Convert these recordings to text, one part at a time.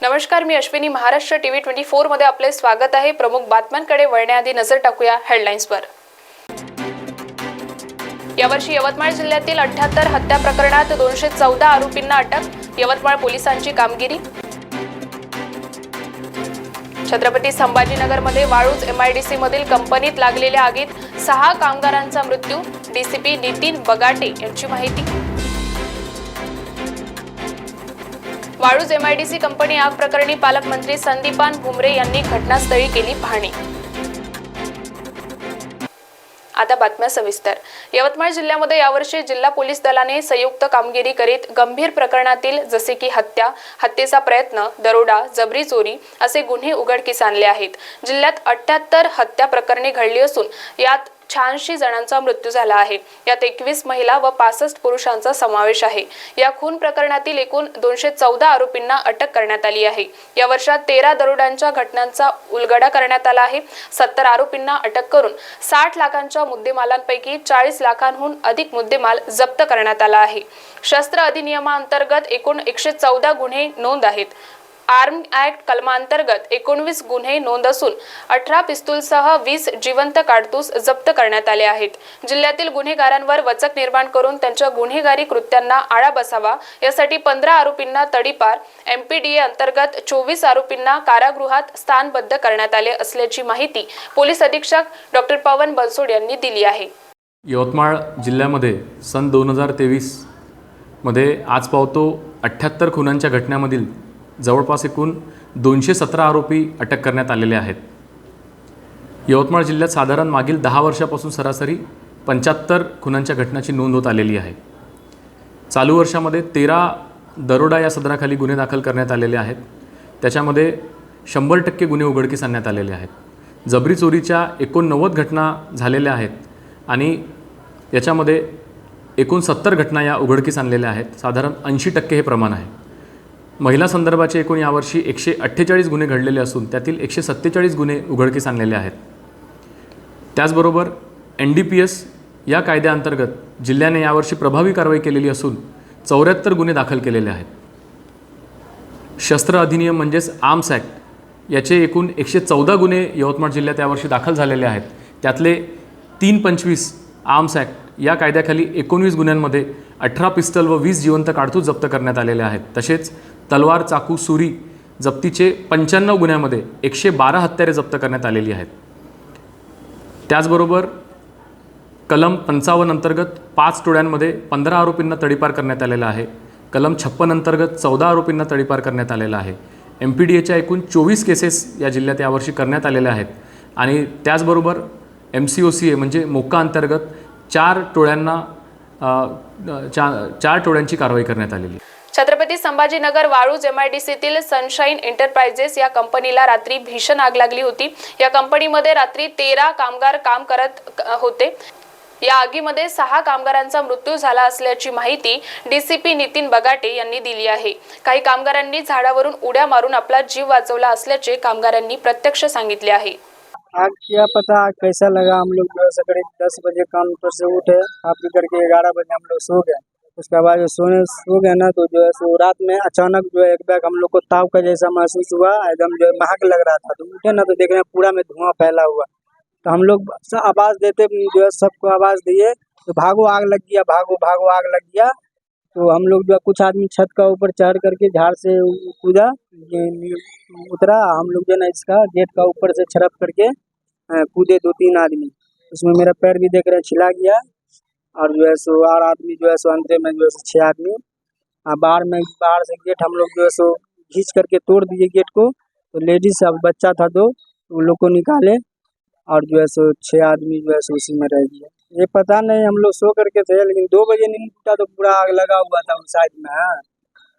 नमस्कार, मी अश्विनी. महाराष्ट्र टीव्ही 24 मध्ये आपले स्वागत आहे. प्रमुख बातम्यांकडे वळण्याआधी नजर टाकूया हेडलाईन्सवर. यावर्षी यवतमाळ जिल्ह्यातील 78 हत्या प्रकरणात 214 आरोपींना अटक. यवतमाळ पोलिसांची कामगिरी. छत्रपती संभाजीनगरमध्ये वाळूज MIDC मधील कंपनीत लागलेल्या आगीत 6 कामगारांचा मृत्यू. DCP नितीन बगाटे यांची माहिती. वाळूज MIDC कंपनी आग प्रकरणी पालकमंत्री संदीपान भुमरे यांनी घटनास्थळी केली पाहणी. आता बातम्या सविस्तर. यवतमाळ जिल्ह्यामध्ये यावर्षी जिल्हा पोलीस दलाने संयुक्त कामगिरी करीत गंभीर प्रकरणातील जसे की हत्येचा प्रयत्न, दरोडा, जबरी चोरी असे गुन्हे उघडकीस आणले आहेत. जिल्ह्यात 78 हत्या प्रकरणे घडली असून यात 86 जणांचा मृत्यू झाला आहे. यात 21 महिला व 65 पुरुषांचा समावेश आहे. या खून प्रकरणातील एकूण 214 आरोपींना अटक करण्यात आली आहे. या वर्षात 13 दरोड्यांच्या घटनांचा उलगडा करण्यात आला आहे. 70 आरोपींना अटक करून 60 लाखांच्या मुद्देमालांपैकी 40 लाखांहून अधिक मुद्देमाल जप्त करण्यात आला आहे. शस्त्र अधिनियमांतर्गत एकूण 114 गुन्हे नोंद आहेत. आर्म ऍक्ट कलमांतर्गत 19 गुन्हे नोंद असून 18 पिस्तूलसह 20 जिवंत काडतूस जप्त करण्यात आले आहेत. जिल्ह्यातील गुन्हेगारांवर वचक निर्माण करून त्यांच्या गुन्हेगारी कृत्यांना आळा बसावा यासाठी 15 आरोपींना तडीपार, MPDA अंतर्गत 24 आरोपींना कारागृहात स्थानबद्ध करण्यात आले असल्याची माहिती पोलीस अधीक्षक डॉ. पवन बनसोड यांनी दिली आहे. यवतमाळ जिल्ह्यामध्ये सन 2023 मध्ये आज पावतो 78 खुनांच्या घटनांमधील जवळपास एकूण 217 आरोपी अटक करण्यात आलेले आहेत. यवतमाळ जिल्ह्यात साधारण मागील 10 वर्षापासून सरासरी 75 खुनांच्या घटनांची नोंद होत आलेली आहे. चालू वर्षामध्ये 13 दरोडा या सदराखाली गुन्हे दाखल करण्यात आलेले आहेत. त्याच्यामध्ये 100% गुन्हे उघडकीस आणण्यात आलेले आहेत. जबरी चोरीच्या 89 घटना झालेल्या आहेत आणि याच्यामध्ये एकूण 70 घटना या उघडकीस आणलेल्या आहेत. साधारण 80% हे प्रमाण आहे. महिला संदर्भाचे एकूण यावर्षी 148 गुन्हे घडलेले असून त्यातील 147 गुन्हे उघडकीस आणलेले आहेत. त्याचबरोबर NDPS या कायद्याअंतर्गत जिल्ह्याने यावर्षी प्रभावी कारवाई केलेली असून 74 गुन्हे दाखल केलेले आहेत. शस्त्र अधिनियम म्हणजेच आर्म्स ॲक्ट याचे एकूण 114 गुन्हे यवतमाळ जिल्ह्यात यावर्षी दाखल झालेले आहेत. त्यातले 325 आर्म्स ॲक्ट या कायद्याखाली 19 गुन्ह्यांमध्ये 18 पिस्टल व 20 जिवंत काडतूस जप्त करण्यात आलेले आहेत. तसेच तलवार, चाकू, सुरी जप्तीचे 95 गुन्ह्यामध्ये 112 हत्यारे जप्त करण्यात आलेली आहेत. त्याचबरोबर कलम 55 अंतर्गत 5 टोळ्यांमध्ये 15 आरोपींना तडीपार करण्यात आलेला आहे. कलम 56 अंतर्गत 14 आरोपींना तडीपार करण्यात आलेला आहे. MPDAच्या एकूण 24 केसेस या जिल्ह्यात यावर्षी करण्यात आलेल्या आहेत आणि त्याचबरोबर MCOCA म्हणजे मोक्का अंतर्गत 4 टोळ्यांची कारवाई करण्यात आलेली. छत्रपती संभाजीनगर वाळूज MIDCतील सनशाईन एंटरप्राइजेस या कंपनीला रात्री भीषण आग लागली होती. या कंपनीमध्ये रात्री 13 कामगार काम करत होते. या आगीमध्ये 6 कामगारांचा मृत्यू झाला असल्याची माहिती DCP नितीन बगाटे यांनी दिली आहे. काही कामगारांनी झाडावरून उड्या मारून आपला जीव वाचवला असल्याचे कामगारांनी प्रत्यक्ष सांगितले आहे. आग क्या पता आग कैसा लगा। हम लोग जो सवेरे 10 बजे काम पर से उठे, खा पी करके 11 बजे हम लोग सो गए। उसके बाद जो सो गए ना तो जो है सो रात में अचानक जो है एक बैग हम लोग को ताव का जैसा महसूस हुआ। एकदम जो है महक लग रहा था तो उठे ना तो देख रहे हैं पूरा में धुआं फैला हुआ। तो हम लोग आवाज़ देते जो है सबको आवाज़ दिए तो भागो आग लग गया, भागो भागो आग लग गया। तो हम लोग जो है कुछ आदमी छत का ऊपर चढ़ करके झाड़ से कूदा, उतरा। हम लोग जो है ना इसका गेट का ऊपर से छड़प करके कूदे 2-3 आदमी। उसमें मेरा पैर भी देख रहे हैं छिला गया और जो है सो 8 आदमी जो है सो अंदर में जो है 6 आदमी बाहर से गेट हम लोग जो है सो खींच करके तोड़ दिए गेट को। तो लेडीज अब बच्चा था 2 उन लोग को निकाले और जो है सो 6 आदमी जो है सो उसी में रह गया। ये पता नहीं, हम लोग सो करके थे लेकिन 2 बजे नींद टूटा तो पूरा आग लगा हुआ था उस साइड में।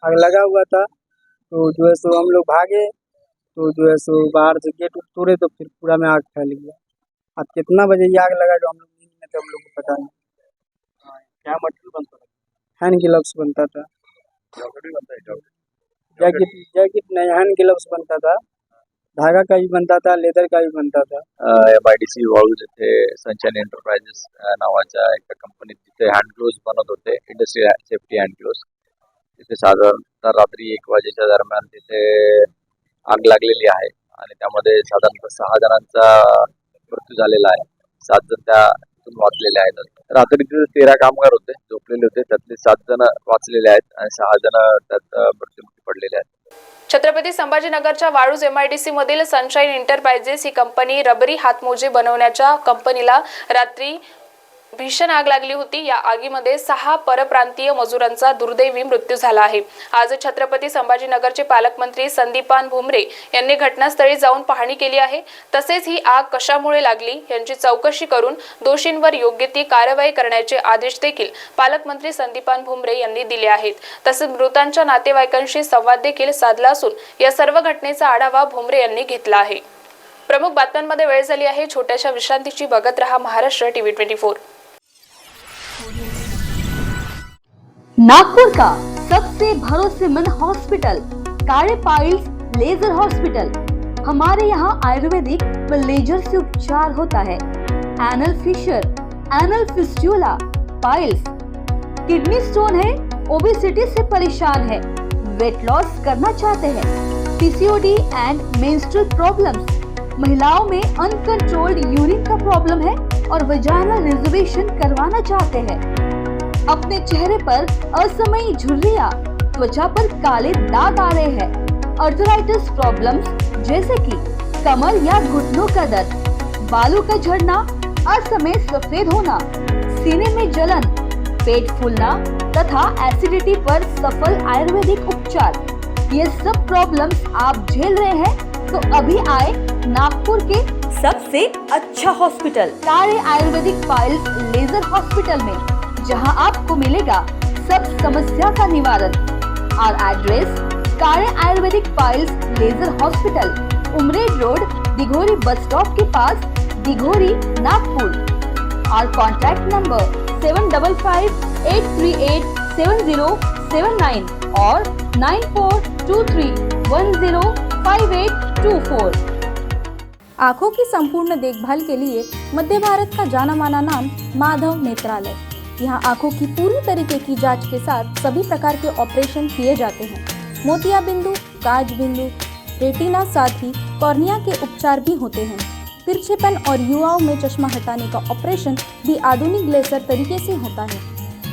आग लगा हुआ था तो जो है सो हम लोग भागे तो जो है सो बाहर से गेट तोड़े तो फिर पूरा में आग फैल गया। अब कितना बजे ये आग लगा जो हम लोग नींद में थे हम लोग को पता नहीं। क्या मटेरियल बनता था? हैंड ग्लव्स बनता था। जैकेट नहीं, हैंड ग्लव्स बनता था। धागा का भी बनता था, लेदर का भी बनता था। MIDC वाळूज येथे सनशाईन एंटरप्राइजेस नावाच्या एका कंपनीत तिथे हँड ग्लोव्स बनत होते, इंडस्ट्रियल सेफ्टी हँड ग्लोव्स। तिथे साधारणतः रात्री 1 वाजेच्या दरम्यान तिथे आग लागलेली आहे आणि त्यामध्ये साधारणतः 6 जणांचा मृत्यू झालेला आहे. 7 जण त्यातून वाचलेले आहेत. रात्री तिथे 13 कामगार होते, झोपलेले होते. त्यातले 7 जण वाचलेले आहेत आणि 6 जण त्यात मृत्युमुखी पडलेले आहेत. छत्रपती संभाजीनगरच्या वाळूज MIDC मधील सनशाईन एंटरप्राइजेस ही कंपनी रबरी हातमोजे बनवण्याच्या कंपनीला रात्री भीषण आग लागली होती. या आगीमध्ये 6 परप्रांतीय मजुरांचा दुर्दैवी मृत्यू झाला आहे. आज छत्रपती संभाजीनगरचे पालकमंत्री संदीपान भुमरे यांनी घटनास्थळी जाऊन पाहणी केली आहे. तसेच ही आग कशामुळे लागली यांची चौकशी करून दोषींवर योग्य ती कारवाई करण्याचे आदेश देखील पालकमंत्री संदीपान भुमरे यांनी दिले आहेत. तसेच मृतांच्या नातेवाईकांशी संवाद देखील साधला असून या सर्व घटनेचा आढावा भुमरे यांनी घेतला आहे. प्रमुख बातम्यांमध्ये वेळ झाली आहे छोट्याशा विश्रांतीची. बघत रहा महाराष्ट्र TV 24. नागपुर का सबसे भरोसेमंद हॉस्पिटल काले पाइल्स लेजर हॉस्पिटल। हमारे यहाँ आयुर्वेदिक व लेजर से उपचार होता है। Anal fissure, anal fistula, piles, kidney stone है, ओबेसिटी से परेशान है, वेट लॉस करना चाहते हैं, PCOD एंड मेंस्ट्रुअल प्रॉब्लम्स, महिलाओं में अनकंट्रोल्ड यूरिन का प्रॉब्लम है और वजाइनल रिजर्वेशन करवाना चाहते हैं, अपने चेहरे पर असमयी झुर्रियां, त्वचा पर काले दाग आ रहे हैं, अर्थराइटिस प्रॉब्लम्स जैसे कि कमर या घुटनों का दर्द, बालों का झड़ना, असमय सफेद होना, सीने में जलन, पेट फूलना तथा एसिडिटी पर सफल आयुर्वेदिक उपचार, ये सब प्रॉब्लम्स आप झेल रहे हैं तो अभी आए नागपुर के सबसे अच्छा हॉस्पिटल काले आयुर्वेदिक पाइल्स लेजर हॉस्पिटल में, जहां आपको मिलेगा सब समस्या का निवारण। और address Kale Ayurvedic piles laser hospital, Umred road, Dighori bus stop के पास, दिघोरी, नागपुर। और कॉन्टैक्ट नंबर 7538387079 और 9423105824। आँखों की संपूर्ण देखभाल के लिए मध्य भारत का जाना माना नाम माधव नेत्रालय। यहाँ आँखों की पूरी तरीके की जांच के साथ सभी प्रकार के ऑपरेशन किए जाते हैं। मोतिया बिंदु, काज बिंदु, रेटिना साथ ही कॉर्निया के उपचार भी होते हैं। तिरछेपन और युवाओं में चश्मा हटाने का ऑपरेशन भी आधुनिक लेजर तरीके से होता है।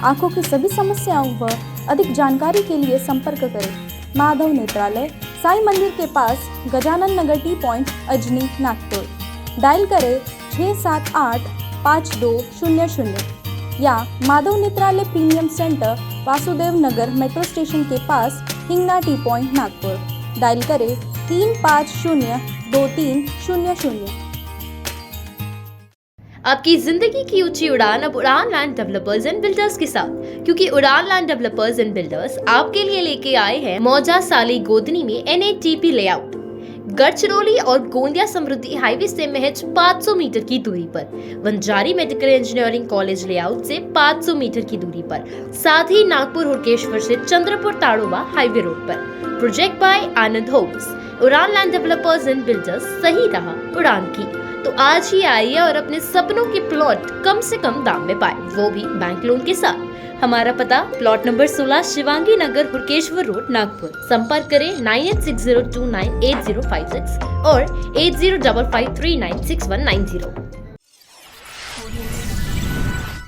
आँखों की सभी समस्याओं व अधिक जानकारी के लिए संपर्क करें माधव नेत्रालय, साई मंदिर के पास, Gajanan Nagar T point, Ajni, Nagpur. Dial करें 6785200 या Madhav Netralaya premium centre, Vasudev Nagar metro station के पास, Hingna T point, Nagpur. Dial करें 35023000। आपकी जिंदगी की ऊंची उड़ान अब Udaan land developers and builders के साथ, क्योंकि उड़ान लैंड डेवलपर्स एंड बिल्डर्स आपके लिए लेके आए हैं मौजा साली गोदनी में NATP लेआउट। गढ़चिरौली और गोंदिया समृद्धि हाईवे से महज 500 मीटर की दूरी पर, Vanjari medical engineering college layout से 500 मीटर की दूरी पर, साथ ही नागपुर हुड़केश्वर से चंद्रपुर ताड़ोवा हाईवे रोड पर। Project by Anand homes. Udaan land developers and builders, सही रहा उड़ान की। तो आज ही आइए और अपने सपनों के प्लॉट कम से कम दाम में पाए, वो भी बैंक लोन के साथ। हमारा पता प्लॉट नंबर 16, शिवांगी नगर, हुड़केश्वर रोड, नागपुर। संपर्क करें 9860298056 और 8055396190।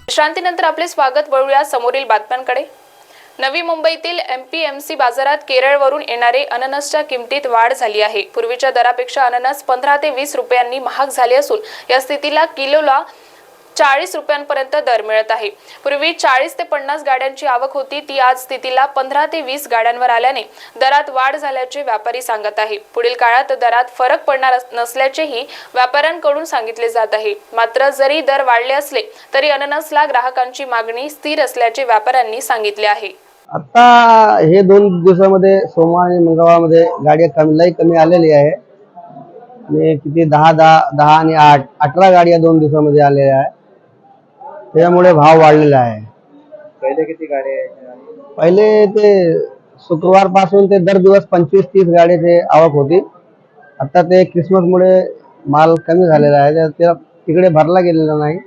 विश्रांतीनंतर आपले स्वागत. वळूया समोरील बातम्यांकडे. नवी मुंबईतील MPMC बाजारात केरळवरून येणारे अननसच्या किमतीत वाढ झाली आहे. पूर्वीच्या दरापेक्षा अननस 15 ते 20 रुपयांनी महाग झाले असून या स्थितीला किलोला 40 रुपयांपर्यंत दर मिळत आहे. पूर्वी 40 ते 50 गाड्यांची आवक होती, ती आज स्थितीला 15 ते 20 गाड्यांवर आल्याने दरात वाढ झाल्याचे व्यापारी सांगत आहे. पुढील काळात दरात फरक पडणार नसल्याचेही व्यापाऱ्यांकडून सांगितले जात आहे. मात्र जरी दर वाढले असले तरी अननसला ग्राहकांची मागणी स्थिर असल्याचे व्यापाऱ्यांनी सांगितले आहे. आता हे 2 दिवसामध्ये सोमवार आणि मंगळवारमध्ये गाड्या लई कमी आलेली आहे आणि किती 10 आणि 18 गाड्या 2 दिवसामध्ये आलेल्या आहे. त्यामुळे भाव वाढलेला आहे. पहिले किती गाड्या पहिले ते शुक्रवार पासून ते दर दिवस 25-30 गाड्याचे आवक होती. आता ते क्रिसमसमुळे माल कमी झालेला आहे, ते तिकडे भरला गेलेला नाही,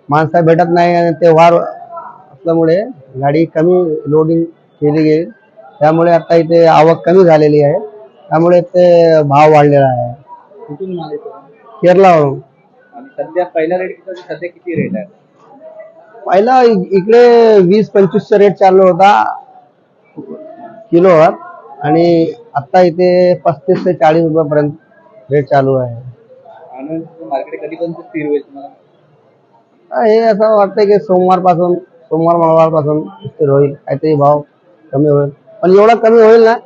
माणसं भेटत नाही आणि ते वार असल्यामुळे गाडी कमी लोडिंग केली गेली, त्यामुळे आता इथे आवक कमी झालेली आहे, त्यामुळे ते भाव वाढलेला आहे. कुठून माल येतो केरलावरून. आणि सध्या पहिला रेट किती होता, सध्या किती रेट आहे? पहिला इकडे 20-25 रेट चालू होता किलोवर, आणि आता इथे 35 ते 40 रुपयापर्यंत रेट चालू आहे. आणि मार्केट कधीपर्यंत स्थिर होईल तुम्हाला? हे असं वाटतंय की सोमवार मंगळवारपासून स्थिर होईल, काहीतरी भाव कमी होईल. पण एवढा कमी होईल ना,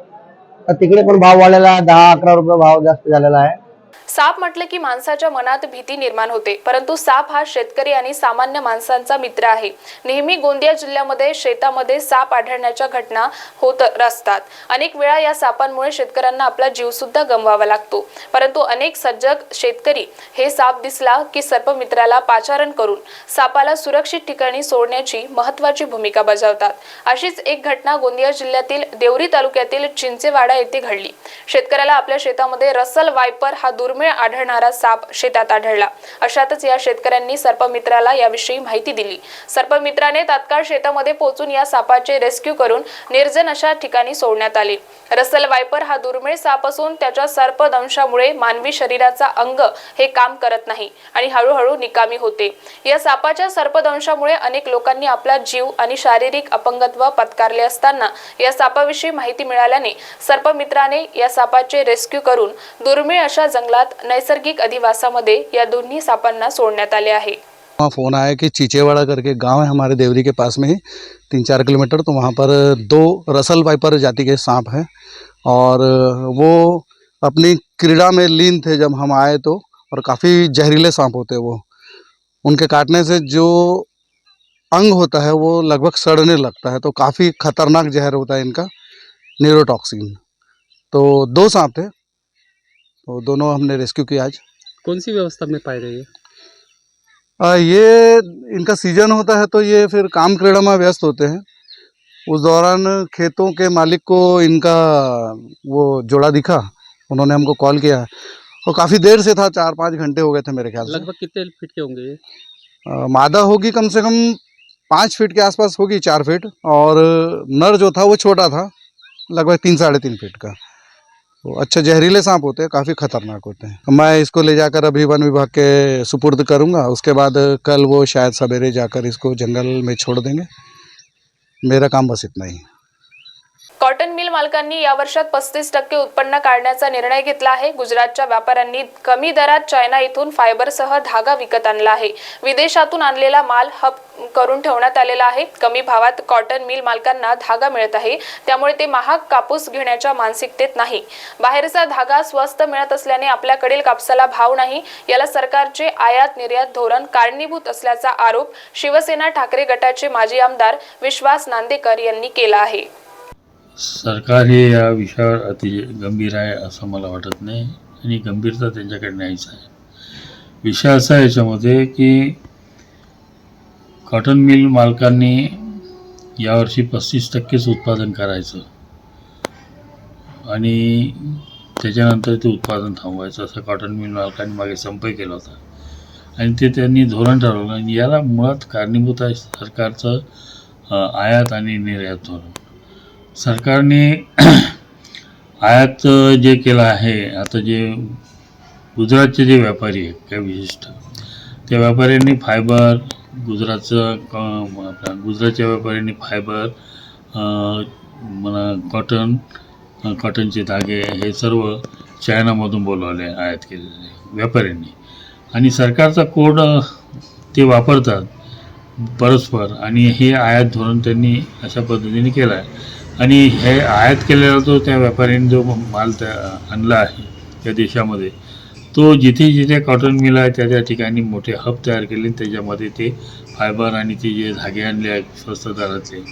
तर तिकडे पण भाव वाढलेला आहे, 10-11 रुपये भाव जास्त झालेला आहे. साप म्हटलं की माणसाच्या मनात भीती निर्माण होते, परंतु साप हा शेतकरी आणि सामान्य माणसांचा मित्र आहे. नेहमी गोंदिया जिल्ह्यामध्ये शेतामध्ये साप आढळण्याच्या घटना होत असतात. अनेक वेळा या सापांमुळे शेतकऱ्यांना आपला जीव सुद्धा गमवावा लागतो. परंतु अनेक सजग शेतकरी हे साप दिसला की सर्पमित्राला पाचारण करून सापाला सुरक्षित ठिकाणी सोडण्याची महत्त्वाची भूमिका बजावतात. अशीच एक घटना गोंदिया जिल्ह्यातील देवरी तालुक्यातील चिंचेवाडा येथे घडली. शेतकऱ्याला आपल्या शेतामध्ये रसल वायपर हा दुर्मिळ आढळणारा साप शेतात आढळला. अशातच या शेतकऱ्यांनी सर्पमित्राला याविषयी माहिती दिली. सर्पमित्राने तात्काळ शेतामध्ये पोहोचून या सापाचे रेस्क्यू करून निर्जन अशा ठिकाणी सोडण्यात आले. रसल वायपर हा दुर्मिळ साप असून त्याच्या सर्पदंशामुळे मानवी शरीराचा अंग हे काम करत नाही आणि हळूहळू निकामी होते. या सापाच्या सर्पदंशामुळे अनेक लोकांनी आपला जीव आणि शारीरिक अपंगत्व पत्कारले असताना या सापाविषयी माहिती मिळाल्याने सर्पमित्राने या सापाचे रेस्क्यू करून दुर्मिळ अशा जंगलात नैसर्गिक अधिवासामध्ये या दोन्ही सापांना सोडण्यात आले आहे. वहाँ फ़ोन आया कि चीचेवाड़ा करके गांव है हमारे देवरी के पास में ही 3-4 किलोमीटर, तो वहाँ पर 2 रसल वाइपर जाति के सांप हैं और वो अपनी क्रीड़ा में लीन थे जब हम आए तो, और काफ़ी जहरीले सांप होते हैं वो। उनके काटने से जो अंग होता है वो लगभग सड़ने लगता है, तो काफ़ी खतरनाक जहर होता है इनका, न्यूरोटॉक्सिन। तो 2 सांप थे, तो दोनों हमने रेस्क्यू किया आज। कौन सी व्यवस्था में पाए गए? ये इनका सीजन होता है तो ये फिर काम क्रीड़ा में व्यस्त होते हैं। उस दौरान खेतों के मालिक को इनका वो जोड़ा दिखा, उन्होंने हमको कॉल किया और काफ़ी देर से था, 4-5 घंटे हो गए थे मेरे ख्याल से। लगभग कितने फीट के होंगे ये? मादा होगी कम से कम 5 फीट के आसपास होगी, 4 फीट, और नर जो था वो छोटा था, लगभग 3-3.5 फीट का। तो अच्छे जहरीले सांप होते हैं, काफ़ी खतरनाक होते हैं। मैं इसको ले जाकर अभी वन विभाग के सुपुर्द करूँगा, उसके बाद कल वो शायद सवेरे जाकर इसको जंगल में छोड़ देंगे। मेरा काम बस इतना ही। कॉटन मिल मालकांनी या वर्षात 35% उत्पन्न काढण्याचा निर्णय घेतला आहे. गुजरातच्या व्यापाऱ्यांनी कमी दरात चायना इथून फायबरसह धागा विकत आणला आहे. विदेशातून आणलेला माल हब करून ठेवण्यात आलेला आहे. कमी भावात कॉटन मिल मालकांना धागा मिळत आहे, त्यामुळे ते महाग कापूस घेण्याच्या मानसिकतेत नाही. बाहेरचा धागा स्वस्त मिळत असल्याने आपल्याकडील कापसाला भाव नाही. याला सरकारचे आयात निर्यात धोरण कारणीभूत असल्याचा आरोप शिवसेना ठाकरे गटाचे माजी आमदार विश्वास नांदेकर यांनी केला आहे. सरकार हे या विषयावर अतिशय गंभीर आहे असं मला वाटत नाही, आणि गंभीरता त्यांच्याकडे नाहीच आहे. विषय असा आहे याच्यामध्ये की कॉटन मिल मालकांनी यावर्षी 35%च उत्पादन करायचं आणि त्याच्यानंतर ते उत्पादन थांबवायचं, असं कॉटन मिल मालकांनी मागे संप केला होता, आणि ते त्यांनी धोरण ठरवलं. आणि याला मुळात कारणीभूत आहे सरकारचं आयात आणि निर्यात धोरण. सरकारने आयात जे केलं आहे, आता जे गुजरातचे जे व्यापारी आहेत त्या विशिष्ट त्या व्यापाऱ्यांनी फायबर गुजरातच्या व्यापाऱ्यांनी फायबर कॉटनचे धागे हे सर्व चायनामधून बोलवले आयात केलेले व्यापाऱ्यांनी, आणि सरकारचा कोड ते वापरतात परस्पर, आणि हे आयात धोरण त्यांनी अशा पद्धतीने केलं आहे. आणि हे आयात केलेला जो त्या व्यापाऱ्यांनी जो माल आणला आहे त्या देशामध्ये, तो जिथे जिथे कॉटन मिल आहे त्या त्या ठिकाणी मोठे हब तयार केले, त्याच्यामध्ये ते फायबर आणि ते जे धागे आणले आहेत स्वस्त दराचे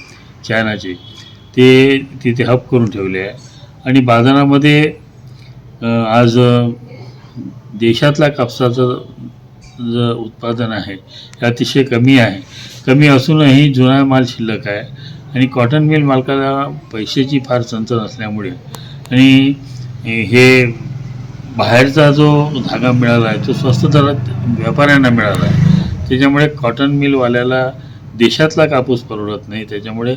चायनाचे, ते तिथे हब करून ठेवले आहे. आणि बाजारामध्ये आज देशातल्या कापसाचं जे उत्पादन आहे हे अतिशय कमी आहे. कमी असूनही जुना माल शिल्लक आहे, आणि कॉटन मिल मालकाला पैशाची फार चणचण असल्यामुळे आणि हे बाहेरचा जो धागा मिळाला आहे तो स्वस्त दरात व्यापाऱ्यांना मिळाला आहे, त्याच्यामुळे कॉटन मिलवाल्याला देशातला कापूस परवडत नाही. त्याच्यामुळे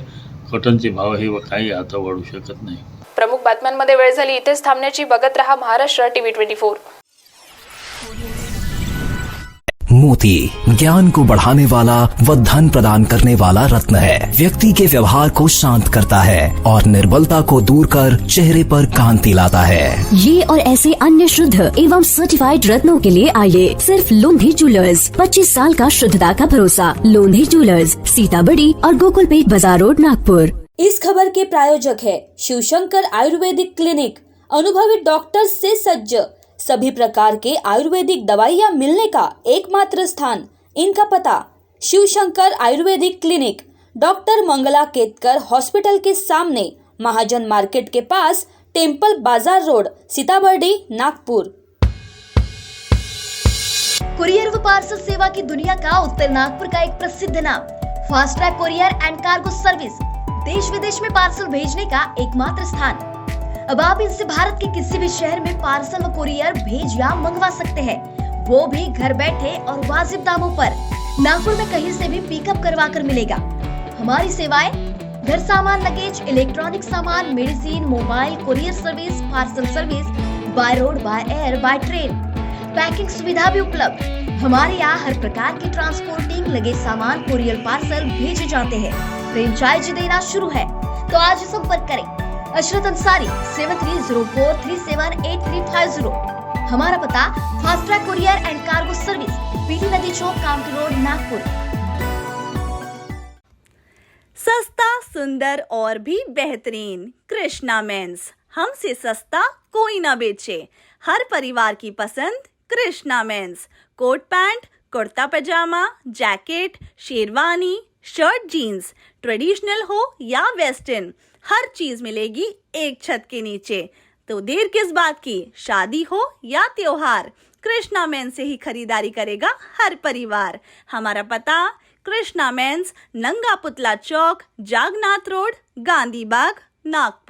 कॉटनचे भाव हे काही आता वाढू शकत नाही. प्रमुख बातम्यांमध्ये वेळ झाली इथेच थांबण्याची. बघत रहा महाराष्ट्र टीव्ही 24. मोती ज्ञान को बढ़ाने वाला व धन प्रदान करने वाला रत्न है. व्यक्ति के व्यवहार को शांत करता है और निर्बलता को दूर कर चेहरे पर कांति लाता है. ये और ऐसे अन्य शुद्ध एवं सर्टिफाइड रत्नों के लिए आइए सिर्फ लोंधी ज्वेलर्स. 25 साल का शुद्धता का भरोसा. लोंधी ज्वेलर्स, सीताबड़ी और गोकुलपेट बाजार रोड, नागपुर. इस खबर के प्रायोजक है शिवशंकर आयुर्वेदिक क्लिनिक. अनुभवी डॉक्टर से सज्ज, सभी प्रकार के आयुर्वेदिक दवाइयाँ मिलने का एकमात्र स्थान. इनका पता Shivshankar Ayurvedic clinic, doctor Mangala Ketkar hospital के सामने, महाजन मार्केट के पास, temple bazaar road, Sitabuldi, Nagpur. Courier व पार्सल सेवा की दुनिया का उत्तर नागपुर का एक प्रसिद्ध नाम, fast track courier end cargo service. देश विदेश में पार्सल भेजने का एकमात्र स्थान. अब आप इनसे भारत के किसी भी शहर में पार्सल व कुरियर भेज या मंगवा सकते हैं, वो भी घर बैठे और वाजिब दामों पर. नागपुर में कहीं से भी पिकअप करवा कर मिलेगा. हमारी सेवाएं घर सामान, लगेज, इलेक्ट्रॉनिक सामान, medicine, mobile, courier service, parcel service, by road, by air, by train. Packing सुविधा भी उपलब्ध. हमारे यहाँ हर प्रकार की ट्रांसपोर्टिंग, लगेज सामान, कुरियर, पार्सल भेजे जाते हैं. फ्रेंचाइजी देना शुरू है तो आज संपर्क करें. अशरत अंसारी 7304378350. हमारा पता fast track courier end cargo service, PT नदी चौक, काउंटी रोड, नागपुर. सस्ता, सुंदर और भी बेहतरीन कृष्णा मेंस. हमसे सस्ता कोई ना बेचे. हर परिवार की पसंद Krishna men's. Coat pant, kurta pajama, jacket, sherwani, shirt, jeans, traditional हो या वेस्टर्न, हर चीज मिलेगी एक छत के नीचे. तो देर किस बात की. शादी हो या त्योहार, कृष्णा मेंस से ही खरीदारी करेगा हर परिवार. हमारा पता कृष्णा मेंस, नंगा पुतला चौक, जागनाथ रोड, गांधी बाग, नागपुर.